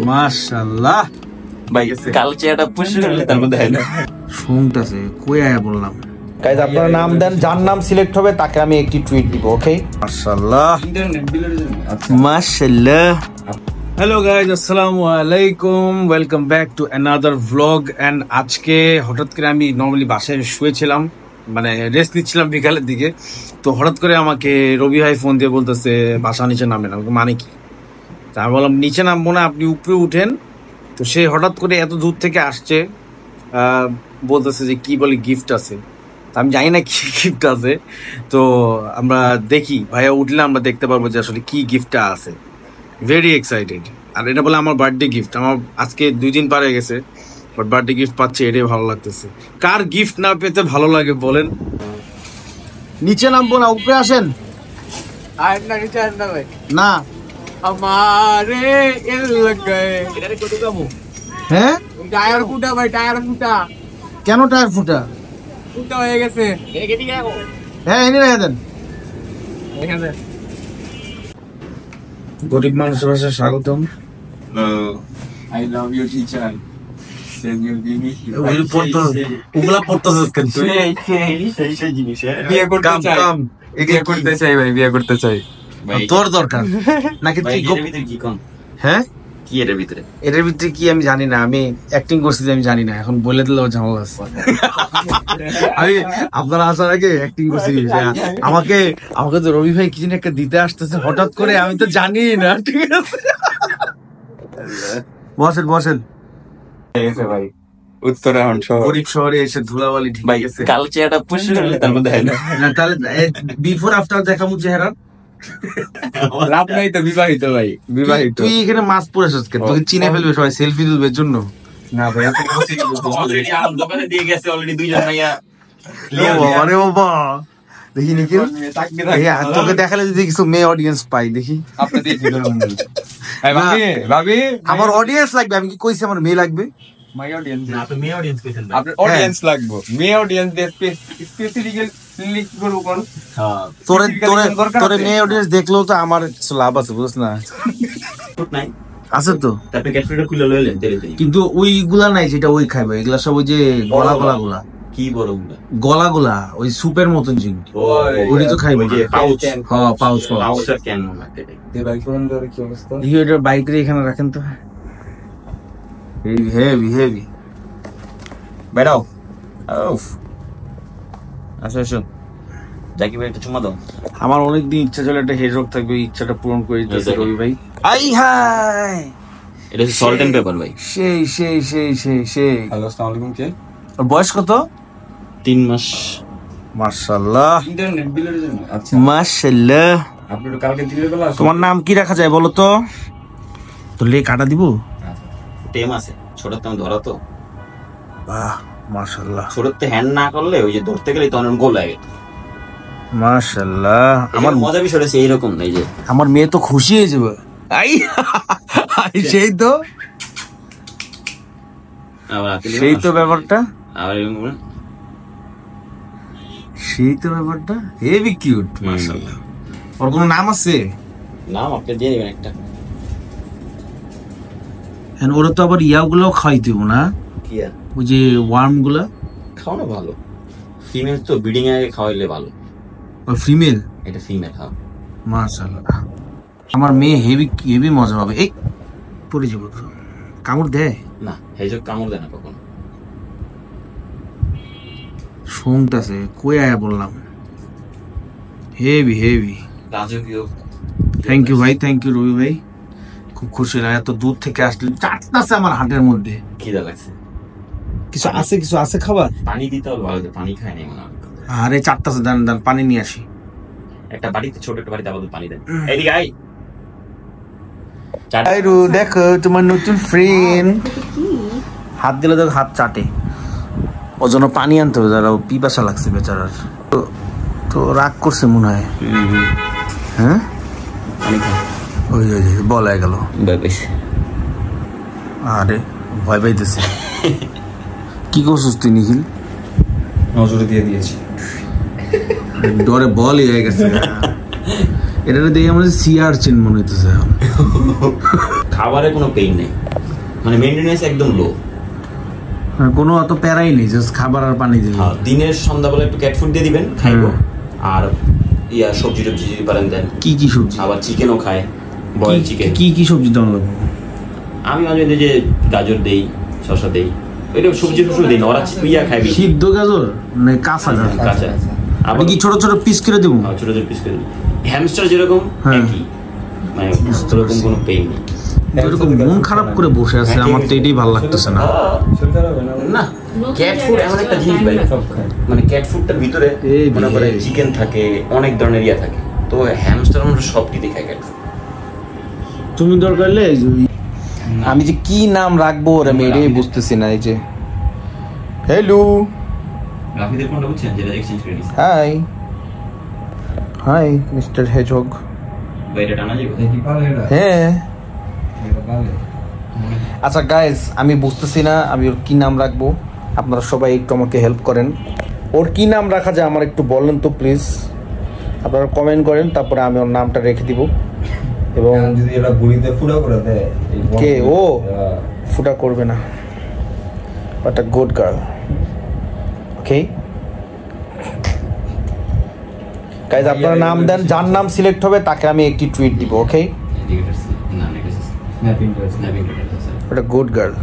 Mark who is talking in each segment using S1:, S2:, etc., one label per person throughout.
S1: মাশাআল্লাহ ভাই কালচারটা পুশ করলে তার মধ্যে হয় না শুনতেছে কই আয়া বললাম গাইস আপনারা নাম দেন যার নাম সিলেক্ট হবে তাকে আমি একটি টুইট দিব ওকে মাশাআল্লাহ মাশাআল্লাহ হ্যালো গাইস আসসালামু আলাইকুম welcome back to another vlog and আজকে হঠাৎ করে আমি নরমালি বাসায় শুয়েছিলাম মানে রেস্ট নিচ্ছিলাম বিকালের দিকে তো হঠাৎ করে আমাকে রবি ভাই ফোন দিয়ে বলতেছে বাসা নিচে নামেন আমাকে মানে কি তা আমি বললাম নিচে নামবো না আপনি উপরে উঠেন তো সে হঠাৎ করে এত দূর থেকে আসছে বলতেছে যে কি বলে গিফট আছে আমি জানি না কি গিফট আছে তো আমরা দেখি ভাইয়া উঠলে আমরা দেখতে পারবো যে আসলে কি গিফটটা আছে ভেরি এক্সাইটেড আর এটা বলে আমার বার্থডে গিফট আমার আজকে 2 দিন পার হয়ে গেছে বাট বার্থডে গিফট পাচ্ছে এটাই ভালো লাগতেছে কার গিফট না পেতে ভালো লাগে বলেন নিচে নামবো না উপরে আসেন না
S2: हमारे
S1: হ্যাঁ
S2: টায়ার ফুটা ভাই টায়ার ফুটা
S1: কেন টায়ার ফুটা
S2: ফুটা হয়ে গেছে
S1: হ্যাঁ এনে রেখে দেন গরিব মানুষের ভাষায় স্বাগতম
S2: আই লাভ ইউ টিচার বিয়ে করতে চাই
S1: তোর দরকার নাকি হ্যাঁ
S3: কি এর ভিতরে
S1: কি আমি জানি না আমি অ্যাক্টিং করছি আমি জানি না এখন বলে দিলেও ঝামেলা আছে আমি আপনারা আসার আগে অ্যাক্টিং করছি আমাকে তো রবি ভাই কিছু একটা দিতে আসতেছে হঠাৎ করে আমি তো জানি না ঠিক আছে বসেন
S2: ভাই উত্তরায়ণ শহর
S1: গরিব শহরে এসে ধুলাবালি ঠিক আছে
S3: কালচারটা পুশ করলে তার মধ্যে হয় না
S1: তাহলে বিফোর আফটার দেখামু চেহারা
S2: লাভ নাই তো বিবাহিত ভাই বিবাহিত
S1: তুই এখানে মাস্ক পরে আসছিস কেন তোকে চিনে ফেলবে সবাই সেলফি তুলবে জন্য
S2: না ভাই
S3: অলরেডি আম দোকানে দিয়ে গেছে অলরেডি দুইজন ভাইয়া
S1: আরে বাবা দেখি নিখিল তোকে দেখালে যদি কিছু মেয়ে অডিয়েন্স পাই দেখি
S2: আপনি দিয়ে ভাবি
S1: আমার অডিয়েন্স লাগবে আমি কি কইছি আমার মেয়ে লাগবে
S2: মাই অডিয়েন্স
S3: না তো মেয়ে অডিয়েন্স কইছেন ভাই
S2: আপনার অডিয়েন্স লাগবে মেয়ে অডিয়েন্স দিয়ে স্পেসিফিক্যালি করব কোন
S3: হ্যাঁ
S1: তোরে মেয়ে অডিয়েন্স দেখলেও তো আমার কিছু লাভ আছে বুঝছ না
S3: নাই
S1: আছে তো
S3: তারপরে ক্যাটফিডটা খুলে লইলেন তেলে
S1: কিন্তু ওইগুলা নাই যেটা ওই খাইবে এগুলা সব ওই যে গলা
S3: কি বড়
S1: গলা ওই সুপের মতন জিনিস ওই তো খাইবে
S3: যে পাউচ
S1: হ্যাঁ পাউচ
S3: পাউচের ক্যান লাগে
S2: এই বাইক ফোন ধরে কি অবস্থা
S1: দেখি ওইটা বাইকের এখানে রাখেন তো হেভি
S3: বেড়াও উফ আসো জাকিব একটা চুমা দাও
S1: আমার অনেকদিন ইচ্ছা ছিল একটা হেড রক থাকবে ইচ্ছাটা পূরণ করে দিতেছে রবি ভাই আই হাই
S3: এটা সল্ট এন্ড পেপার ভাই
S1: সেই
S2: হ্যালো আসসালামু আলাইকুম কে
S1: ওর বয়স কত
S3: 3 মাস
S1: মাশাআল্লাহ
S2: ইন্টারনেট বিলের জন্য আচ্ছা
S1: মাশাআল্লাহ
S2: আপনি তো কালকে দিনের বেলা
S1: তোমার নাম কি রাখা যায় বলো তো তো লে কাটা দিব
S3: টেম আছে ছোটতে আমি ধরা তো
S1: বাহ মাশাআল্লাহ
S3: ছোটতে হ্যান্ড না করলে ওই যে ধরতে গেলে তখন গোল লাগে
S1: মাশাআল্লাহ
S3: আমার মজা বিষয় হচ্ছে এইরকম নাই যে
S1: আমার মেয়ে তো খুশি হয়ে যাবে সেই তো ব্যাপারটা হেভি কিউট মাশাআল্লাহ ওর কোনো নাম আছে
S3: নাম আপনি দিয়ে দিবেন একটা
S1: হ্যাঁ ওরা তো আবার ইয়াগুলোও খাইতেব না
S3: কি আর
S1: ওই যে ওয়ার্ম গুলা
S3: খাওয়ানো ভালো ফিমেল তো ব্রিডিং এর আগে খাওয়াইলে ভালো
S1: ওই ফিমেল
S3: এটা ফিমেল খাও
S1: মাশাআল্লাহ আমার মেয়ে হেভি মজা পাবে এই পড়ে যাবো তো কামড় দেয়
S3: না হেজক কামড় দেয় না কখনো
S1: শুনতেছে কই আয়া বললাম হেভি
S3: রাজকীয়
S1: থ্যাংক ইউ ভাই থ্যাংক ইউ রবি ভাই খুব খুশি লাগে এত দূর থেকে আসলে চাটতেছে আমার হাতের মধ্যে
S3: খিদা লাগছে
S1: কিছু আছে খাবার
S3: পানি দিতে হবে ভালো পানি খায় নাই মনে হয়
S1: আরে চাটতেছে দান পানি নিয়ে আসি
S3: একটা বাড়িতে ছোট একটা বাড়িতে আবার পানি দেন এদিকে আই
S1: আইরু দেখো তোমার নতুন ফ্রেন্ড হাত দিলে দেখো হাত চাটে ওর জন্য পানি আনতে হবে যারা পিপাসা লাগছে বেচারার তো রাগ করছে মনে হয় হ্যাঁ
S3: পানি খায়
S1: ওই বলা গেল আরে ভয় পাইতেছে কি করছিস তুই নিখিল
S2: নজরে দিয়ে দিয়েছি
S1: ডরে বলই হয়ে গেছে এটা দেখে আমার সিআর চেন মনে হইতেছে।
S3: খাবারে কোনো পেইন নেই, মানে মেইনটেনেন্স একদম লো,
S1: কোনো অত প্যারাই নেই, জাস্ট খাবার আর পানি দিলে।
S3: দিনের সন্ধ্যাবেলা একটু ক্যাট ফুড দিয়ে দিবেন, খাইবো। আর সবজি টবজি যদি পারেন দেন।
S1: কি কি সবজি?
S3: আবার চিকেনও খায়, বয়েল চিকেন।
S1: কি কি সবজি দেওয়া লাগবে?
S3: আমি মাঝে মাঝে যে গাজর দেই, শসা দেই, এটা সবজি টসও দিই না, ওরা খায়।
S1: সিদ্ধ গাজর না কাঁচা গাজর?
S3: কাঁচা।
S1: আবার কি ছোট ছোট পিস করে দেবো?
S3: ছোট ছোট পিস করে দেবো। হ্যামস্টার যেরকম একই, মানে ওরকম কোনো পেইন নেই।
S1: এরকম মন খারাপ করে বসে আছে, আমার তো এটাই ভালো লাগতেছে না।
S3: না, ক্যাট ফুড এমন একটা জিনিস ভাই, মানে ক্যাট ফুডটার ভিতরে মনে করে চিকেন থাকে, অনেক ধরনের ইয়া থাকে। তো হ্যামস্টার আমরা সব কিছু খাই ক্যাট ফুড।
S1: তুমি দরকার হলে
S2: আমি যে কি নাম রাখবো ওর আমি এটাই বুঝতেছি না। এই যে হ্যালো
S3: রাফিদের ফোনটা বুঝছেন, যেটা এক্সচেঞ্জ করে দিছি।
S2: Hi hi mister hedgehog.
S3: ভাই এটা টানা যাবে?
S2: হ্যাঁ আচ্ছা গাইজ, আমি বুঝতেছি না আমি ওর কি নাম রাখবো। আপনারা সবাই একটু আমাকে হেল্প করেন, ওর কি নাম রাখা যায় আমার একটু বলেন তো প্লিজ। আপনারা কমেন্ট করেন, তারপরে আমি ওর নামটা রেখে দিব। এবং
S4: যদি এরা গুলিতে ফুটা করে দেয়,
S2: কে ও ফুটা করবে না, but a good girl. Okay guys, আপনারা নাম দেন, যার নাম সিলেক্ট হবে তাকে আমি একটি টুইট দিব। ওকে, ওটা গুড গার্ল।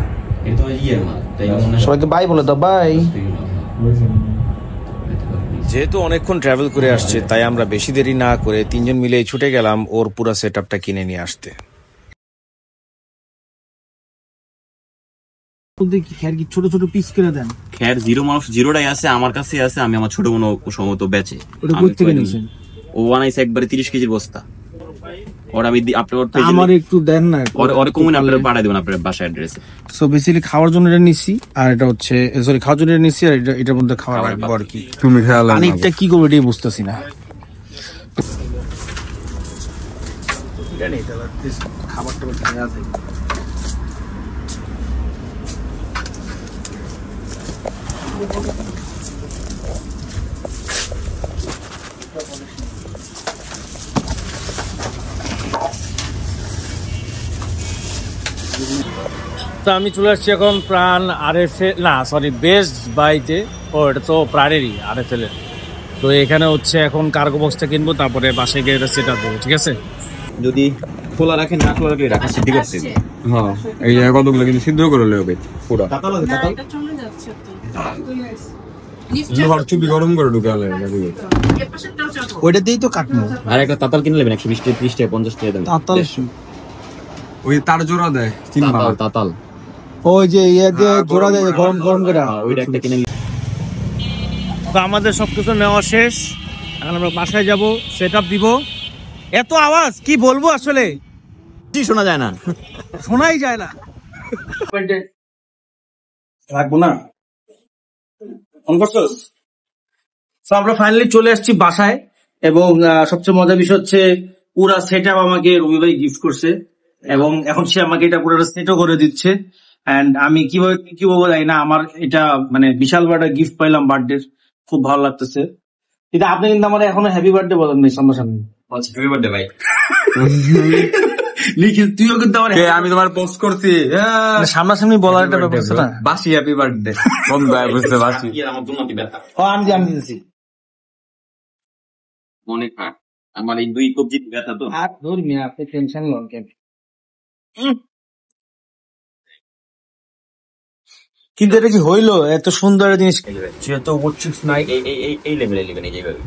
S2: সবাই তো বাই বলে দাও, বাই।
S1: যেহেতু অনেকক্ষণ ট্রাভেল করে আসছে, তাই আমরা বেশি দেরি না করে তিনজন মিলে ছুটে গেলাম ওর পুরো সেটআপটা কিনে নিয়ে আসতে। ছোট ছোট পিস করে দেন।
S3: খ্যার জিরো মানুষ জিরোটাই আছে, আমার কাছে আছে, আমি আমার ছোট কোনো সমত বেচে। ও বানাইছে একবারে 30 কেজির বস্তা। ওর আমি আপনার পেজে
S1: আমার একটু দেন না,
S3: ওর কমেন্ট আপনারা পাঠিয়ে দেবেন আপনার বাসা অ্যাড্রেসে।
S1: সো বেসিক্যালি খাওয়ার জন্য এটা নিছি, আর এটা হচ্ছে সরি খাওয়ার জন্য এটা নিছি, আর এটার মধ্যে খাওয়ার রাখবো আর কি।
S4: তুমি খেয়াল
S1: পানিটা কি করবো এটাই বুঝতেছি না। খাবারটা তো আমি চলে আসছি এখন প্রাণ আরএফএল, না সরি বেস্ট বাইতে। ও এটা তো প্রাণেরই আরএফএল এর। তো এখানে হচ্ছে এখন কার্গো বক্সটা কিনবো, তারপরে বাসায় গিয়ে এটা সেট আপ দেবো। ঠিক আছে,
S3: যদি খোলা রাখেন, না খোলা রাখলে রাখা সিদ্ধি করতে।
S4: হ্যাঁ, এই কতগুলো কিন্তু সিদ্ধ করে নেবে পুরো। চুপি গরম করে ঢুকালে
S1: ওইটা দিয়েই তো কাটবো।
S3: আর একটা তাতাল কিনে নেবেন 120 টাকা, 30 টাকা, 50 টাকা দাম।
S1: তাতাল
S4: ওই তার জোড়া দেয়,
S3: তাতাল
S1: ওই যে ইয়ে দিয়ে জোড়া দেয় গরম গরম করে,
S3: ওইটা একটা কিনে।
S1: তো আমাদের সবকিছু নেওয়া শেষ, এখন আমরা বাসায় যাব, সেট আপ দিব। এত আওয়াজ কি বলবো আসলে,
S3: কি শোনা যায় না,
S1: শোনাই যায় না। রাখবো না, আমরা ফাইনালি চলে আসছি বাসায়। এবং সবচেয়ে মজার বিষয় হচ্ছে পুরা সেট আপ আমাকে রবি ভাই গিফট করছে, এবং এখন সে আমাকে এটা পুরো সেটও করে দিচ্ছে। এন্ড আমি কিভাবে কি বলবো জানি না, আমার এটা মানে বিশাল বড় একটা গিফট পাইলাম বার্থডে, খুব ভালো লাগতেছে। কিন্তু আপনি কিন্তু আমার এখনো হ্যাপি বার্থডে বলেন নাই সামনাসামনি।
S3: হ্যাপি বার্থডে ভাই।
S1: নিখিল তুইও কিন্তু আমার
S4: আমি তোমার পোস্ট করছি
S1: সামনাসামনি বলার একটা ব্যাপার আছে না।
S4: বাসি হ্যাপি বার্থডে কোন ভাই বুঝতে পারছি।
S3: আমার জন্য কি ব্যথা,
S1: ও আমি জানি দিয়েছি
S3: অনেক আমার এই 2 কবজি ব্যথা তো।
S1: আর ধর্মি আপনি টেনশন লন কেন। কিন্তু এটা কি হইলো, এত সুন্দর জিনিস যেহেতু ওয়ার্কশিপস নাই
S3: এই লেভেলে নেবেন, এই যেভাবে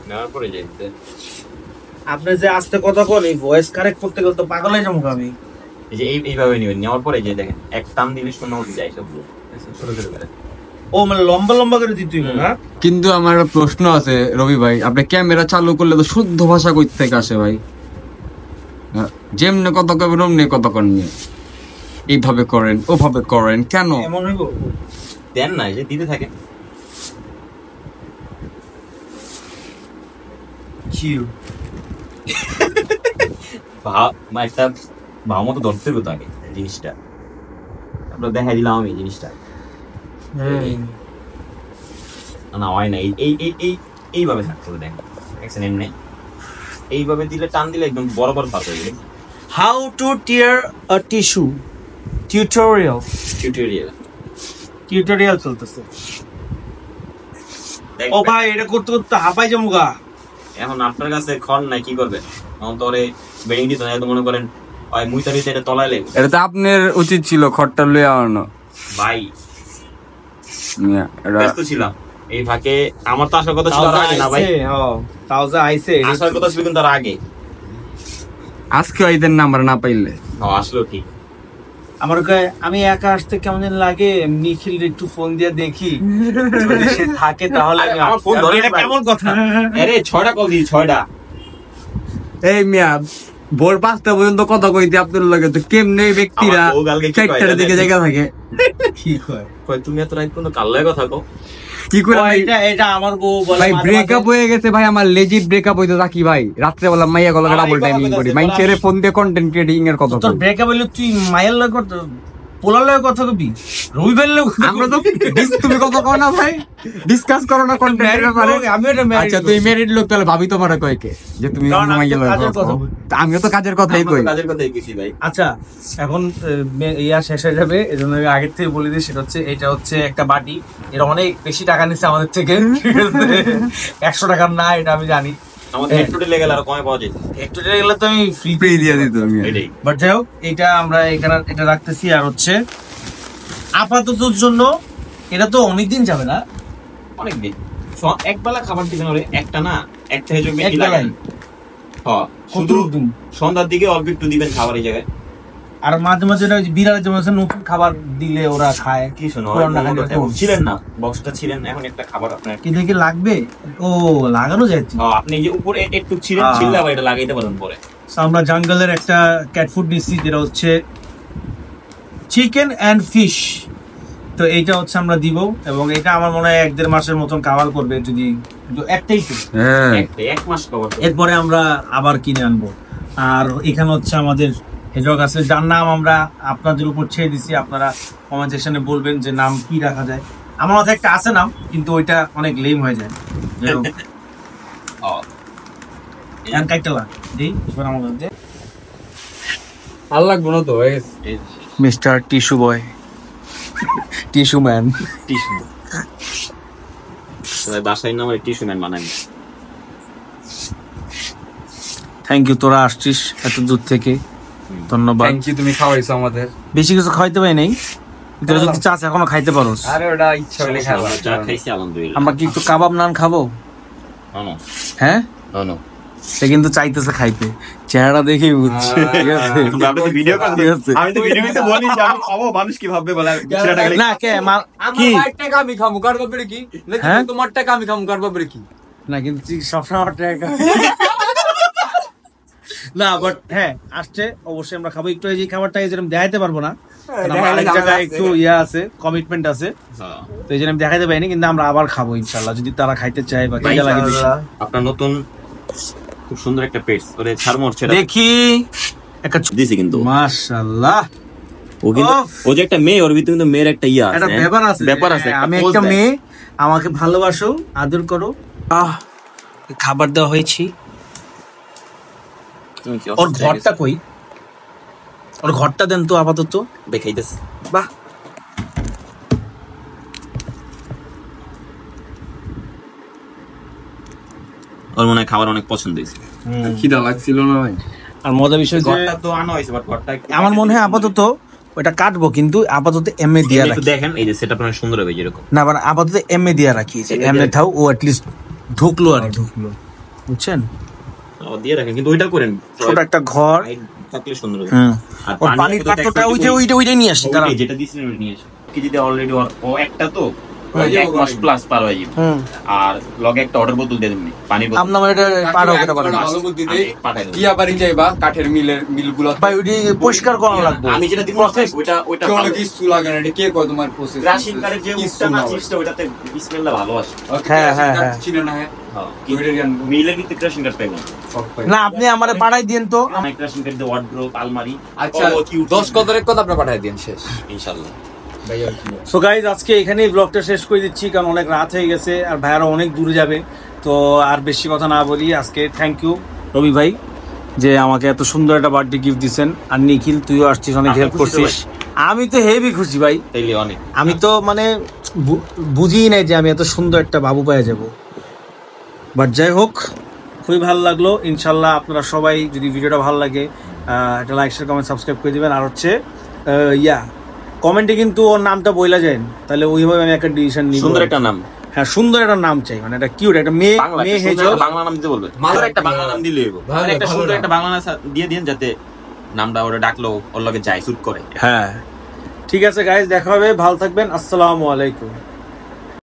S3: নেওয়ার পরে যেতে।
S1: আপনি যে আস্তে কথা বলেন, এই ভয়েস কারেক্ট করতে গেলে তো পাগল হয়ে যাবো আমি।
S3: এই যে এইভাবে নেবেন, নেওয়ার পরে যে দেখেন এক টান দিলে শূন্য উঠে যায় সবগুলো, ছোট ছোট করে।
S1: ও মানে লম্বা লম্বা করে দিতে হইব না।
S4: কিন্তু আমার একটা প্রশ্ন আছে রবি ভাই, আপনি ক্যামেরা চালু করলে তো শুদ্ধ ভাষা কই থেকে আসে ভাই? যেমনি কথা কবেন অমনি কথা করেন, এইভাবে করেন ওভাবে করেন কেন?
S1: এমন হইব
S3: দেন না, যে দিতে থাকে। একটা ভাব মতো ধরতে হবে তো আগে জিনিসটা, আমরা দেখাই দিলাম আমি জিনিসটা। না হয় না, এইভাবে থাকতে হবে। দেখেন এমনি এইভাবে দিলে টান দিলে একদম বরাবর পাস হয়ে যাবে।
S1: How to tear a tissue tutorial
S3: tutorial
S1: চলতেছে। ও ভাই এটা করতে করতে হাঁপাই যাবো গা।
S3: এখন আপনার কাছে খন নাই, কি করবেন? এখন তো ওরে বেডিং দিতে হয়, মনে করেন ওই মুইতারিতে এটা তলাইলে।
S4: এটা তো আপনার উচিত ছিল খড়টা লয়ে আনো
S3: ভাই
S4: এটা
S3: ব্যস্ত ছিলাম এই ফাঁকে। আমার তো আসার কথা ছিল আর আগে না ভাই,
S1: তাও যে আইছে
S3: আসার কথা ছিল কিন্তু তার আগে।
S4: আজকে ঈদের নাম্বার না পাইলে
S3: আসলো ঠিক।
S1: আমার আমি একা আসতে কেমন যেন লাগে, নিখিল একটু ফোন দিয়ে দেখি যদি সে থাকে তাহলে আমি
S3: আমার ফোন ধরে
S1: এটা কেমন কথা?
S3: আরে 6টা কল দিই, 6টা।
S4: এই মিয়া ভোর 5টা পর্যন্ত কথা কইতে আপনার লাগে তো কেমনে এই ব্যক্তিরা
S3: আমার বউ কালকে কি কয়
S4: 4টার দিকে
S3: জানেন?
S4: জায়গা থাকে
S1: কি কয়?
S3: কই তুমি এত রাত পর্যন্ত কাল্লায় কথা কও?
S4: কি করে
S1: ও,
S4: ভাই?
S1: এটা আমার বউ বলে
S4: ভাই
S1: মাঝে
S4: ব্রেকআপ
S1: মাঝে-
S4: হয়ে গেছে ভাই, আমার লেজিট ব্রেকআপ হইতো থাকি ভাই। রাত্রে বেলা মাইয়া গলা ডাবল টাইমিং করি, মাইন্ডের ফোন দিয়ে কন্টেন্ট ক্রিয়েটিং এর কথা
S1: তোর
S4: কই।
S1: ব্রেকআপ হইলে তুই মায়ের লয় কথা, পোলার লয় কথা কবি, রবিবার লয় কথা
S4: আমরা তো
S1: কবি।
S4: তুমি কথা কও না ভাই, ডিসকাস করো না কন্টেন্ট এর ব্যাপারে।
S1: আমি এটা married
S4: আচ্ছা
S1: লোক।
S4: তুই মেরিড লোক, তাহলে ভাবি তোমার কয় কে যে তুমি
S1: কারণ আমি
S4: মাইয়া
S1: তো
S4: লয়
S1: কাজের
S4: কথা
S1: কথা
S4: কও?
S1: বলি।
S4: তা আমিও তো কাজের কথাই
S3: আমরা
S4: কই।
S3: তো কাজের কথাই কিছু ভাই।
S1: আচ্ছা এখন ইয়া শেষ হয়ে যাবে, এজন্য আমি আগের থেকে বলে দিই। সেটা হচ্ছে এটা হচ্ছে একটা বাটি, এর অনেক বেশি টাকা নিচ্ছে আমাদের থেকে, ঠিক আছে? 100 টাকার না, এটা আমি জানি।
S3: আমাদের একটু লেগে গেলে আর কমে পাওয়া যেত।
S1: একটু টেনে গেলে তো আমি ফ্রি
S4: ফ্রি দিয়ে দিত আমি।
S3: এটাই।
S1: বাট যাই হোক, এটা আমরা এখানে এটা রাখতেছি। আর হচ্ছে আপাততর জন্য এটা তো অনেকদিন যাবে না,
S3: অনেক দিন এক বেলা খাবার দিবেন ওরে, একটা না, একটা হেজো
S1: এক
S3: বেশি
S1: বেলাই?
S3: লাগাই। হ্যাঁ, শুধু
S1: কতদিন?
S3: সন্ধ্যার দিকে অল্প একটু দিবেন খাবার এই জায়গায়।
S1: আর মাঝে মাঝে ওই যে বিড়ালের যেমন আছে, নতুন খাবার দিলে ওরা খায়।
S3: কি শোনো,
S1: পুরান না খাইলে তো-
S3: ছিলেন না, বক্সটা ছিলেন, এখন একটা খাবার আপনার।
S1: কি দেখে লাগবে? ও লাগানো যায় তো।
S3: আপনি যে উপরে একটু ছিলেন,
S1: হ্যাঁ।
S3: ছিললে আবার এটা লাগাইতে পারেন পরে।
S1: So, আমরা জাঙ্গলের একটা ক্যাট ফুড নিচ্ছি, যেটা হচ্ছে চিকেন অ্যান্ড ফিশ। তো এইটা হচ্ছে আমরা দিব, এবং এটা আমার মনে হয় 1-1.5 মাসের মতন কাভার করবে, যদি একটাই তো।
S4: হ্যাঁ
S3: এক মাস খাবার।
S1: এরপরে আমরা আবার কিনে আনবো। আর এখানে হচ্ছে আমাদের হেজক আছে, যার নাম আমরা আপনাদের উপর ছেড়ে দিছি। আপনারা কমেন্ট সেকশনে বলবেন যে নাম কি রাখা যায়। আমার মাথায় একটা আছে নাম, কিন্তু ওইটা অনেক লেম হয়ে যায়। যাই হোক, এখন কাইটালা দিই এবার আমার মধ্যে
S4: ভাল লাগবো না তো
S1: মিস্টার টিস্যু বয়, টিস্যু ম্যান।
S3: টিস্যু বাসায় না, আমার টিস্যু ম্যান বানাই।
S1: থ্যাংক ইউ, তোরা আসছিস এত দূর থেকে, ধন্যবাদ।
S4: থ্যাংক ইউ, তুমি খাওয়াইছো আমাদের।
S1: বেশি কিছু খাইতে পারি নাই, তোরা যদি চাস এখনো খাইতে পারোস।
S4: আরে ওটা ইচ্ছা হলে খাবা।
S3: আমরা যা খাইছি আলহামদুলিল্লাহ।
S1: আমরা কি একটু কাবাব নান খাবো?
S3: নো
S1: হ্যাঁ,
S3: নো,
S1: সে কিন্তু চাইতেছে খাইতে, চেহারা দেখেই বুঝছে। ঠিক আছে,
S3: আপনি তো ভিডিও করেন।
S1: ঠিক আছে।
S3: আমি তো ভিডিওতে বলি যে আমি খাবো, মানুষ কি ভাববে বলে ছেলেটা গেলে
S1: না কে মা-
S4: আমার
S1: কি
S4: ভাইয়ের টাকা আমি খামু, কার ব্যাপারে কি? নাকি
S1: হ্যাঁ?
S4: তোমার টাকা আমি খামু, কার ব্যাপারে কি?
S1: না, কিন্তু তুই সবসময় আমার টাকা না, বাট হ্যাঁ আসছে অবশ্যই আমরা খাবো। একটু এই যে খাবারটা যেরকম দেখাইতে পারবো না, কারণ আমার অনেক জায়গায় একটু ইয়া আছে, কমিটমেন্ট আছে, তো এই জন্য আমি দেখাইতে পারিনি। কিন্তু আমরা আবার খাবো ইনশাল্লাহ, যদি তারা খাইতে চায় বা খিদে লাগে বেশি।
S3: আপনার নতুন খুব সুন্দর একটা পেটস ওরে ছাড়মোর ছেড়ে
S1: দেখি একটা
S3: দিছি কিন্তু
S1: মাশাআল্লাহ,
S3: ও কিন্তু
S1: উফ।
S3: ও যে একটা মেয়ে, ওর ভিতরে কিন্তু মেয়ের একটা ইয়া আছে,
S1: একটা ব্যাপার আছে,
S3: ব্যাপার আছে।
S1: হ্যাঁ, আমি একটা মেয়ে, আমাকে ভালোবাসো, আদর করো। খাবার দেওয়া হয়েছি। ওর ঘরটা কই? ওর ঘরটা দেন তো আপাতত।
S3: দেখাইতেছে।
S1: বাহ,
S3: ওর মনে হয় খাবার অনেক পছন্দ হয়েছে।
S4: খিদা লাগছিল না ভাই?
S1: আর মজার বিষয় যে
S3: ঘরটা তো আনা হয়েছে, বাট ঘরটা একটু-
S1: আমার মনে হয় আপাতত ওটা কাটবো, কিন্তু আপাতত এমএ দিয়া
S3: একটু
S1: রাখি।
S3: দেখেন, এই যে সেটআপ অনেক সুন্দর হবে যেরকম।
S1: না, মানে আপাতত এমএ দিয়া রাখি, যে
S3: MA
S1: এমএ
S3: দিয়া
S1: থাও, ও অ্যাটলিস্ট ঢুকলো আর কি, বুঝছেন?
S3: ও দিয়ে রাখেন, কিন্তু ওইটা করেন
S1: ছোট একটা ঘর।
S3: Height থাকলে সুন্দর হবে।
S1: হুম,
S3: আর
S1: ওর পানির পাত্রটা ওইটা নিয়ে আসি তারা।
S3: ওইটাই যেটা দিছিলেন ওইটা নিয়ে এসে। কেজিতে অলরেডি ও একটা তো
S4: হয়ে যাবে
S3: 1 মাস প্লাস পার হয়ে যাবে।
S1: হুম,
S3: আর লগে একটা অর্ডার বোতল দিয়ে দেবেন, পানির বোতল।
S1: আপনার এটা পারো কেটে পারো।
S4: ভালো বুদ্ধি দেই।
S3: আমি পাঠাই দেব।
S4: কিয়া বাড়ি যাইবা, কাঠের মিলগুলো
S1: ভাই ওইটা পরিষ্কার করা লাগবে।
S3: আমি যেটা দিব ওইটা
S4: কেউ
S3: ভালো।
S4: নাকি কিছু লাগে না, এটা কে কয় তোমার প্রসেস?
S3: রাশিং কারের যে উঠটা না চিপসটা, ওইটাতে বিসমিল্লাহ ভালো আসে।
S1: হ্যাঁ, হ্যাঁ, হ্যাঁ।
S4: ছিল না, হ্যাঁ
S3: কিন্তু মিলে কিন্তু ক্রাশিং কার্ড পাইবেন।
S1: না, আপনি আমারে পাঠাই দিন তো।
S3: আমি ক্রাশিং কার্ড দিয়ে ওয়ার্ডরোব, আলমারি,
S4: আচ্ছা 10 কদরের কথা আপনি পাঠাই দিন, শেষ
S3: ইনশাআল্লাহ।
S1: সো গাইজ, আজকে এখানেই ব্লগটা শেষ করে দিচ্ছি, কারণ অনেক রাত হয়ে গেছে আর ভাইয়ারা অনেক দূরে যাবে। তো আর বেশি কথা না বলি, আজকে থ্যাংক ইউ রবি ভাই যে আমাকে এত সুন্দর একটা বার্থডে গিফট দিচ্ছেন। আর নিখিল তুইও আসছিস, অনেক হেল্প করছিস। আমি তো হেভি খুশি ভাই,
S3: তাইলে অনেক।
S1: আমি তো মানে বুঝিই নাই যে আমি এত সুন্দর একটা বাবু পেয়ে যাব। বাট যাই হোক, খুবই ভালো লাগলো। ইনশাল্লাহ আপনারা সবাই যদি ভিডিওটা ভালো লাগে একটা লাইক শেয়ার কমেন্ট সাবস্ক্রাইব করে দিবেন। আর হচ্ছে কমেন্টে কিন্তু ওর নামটা বইলা যায়, তাহলে ওইভাবে আমি একটা ডিসিশন নিব।
S3: সুন্দর একটা নাম,
S1: হ্যাঁ সুন্দর একটা নাম চাই, মানে একটা কিউট একটা মেয়ে হেজল
S3: বাংলা নাম দিতে বলবে, মাদার একটা বাংলা নাম দিলে হইব। একটা সুন্দর একটা বাংলা নাম দিয়ে দিন, যাতে নামটা ওরা ডাকলো ওর লগে যায়, স্যুট করে।
S1: হ্যাঁ ঠিক আছে গাইস, দেখা হবে, ভালো থাকবেন, আসসালামু আলাইকুম।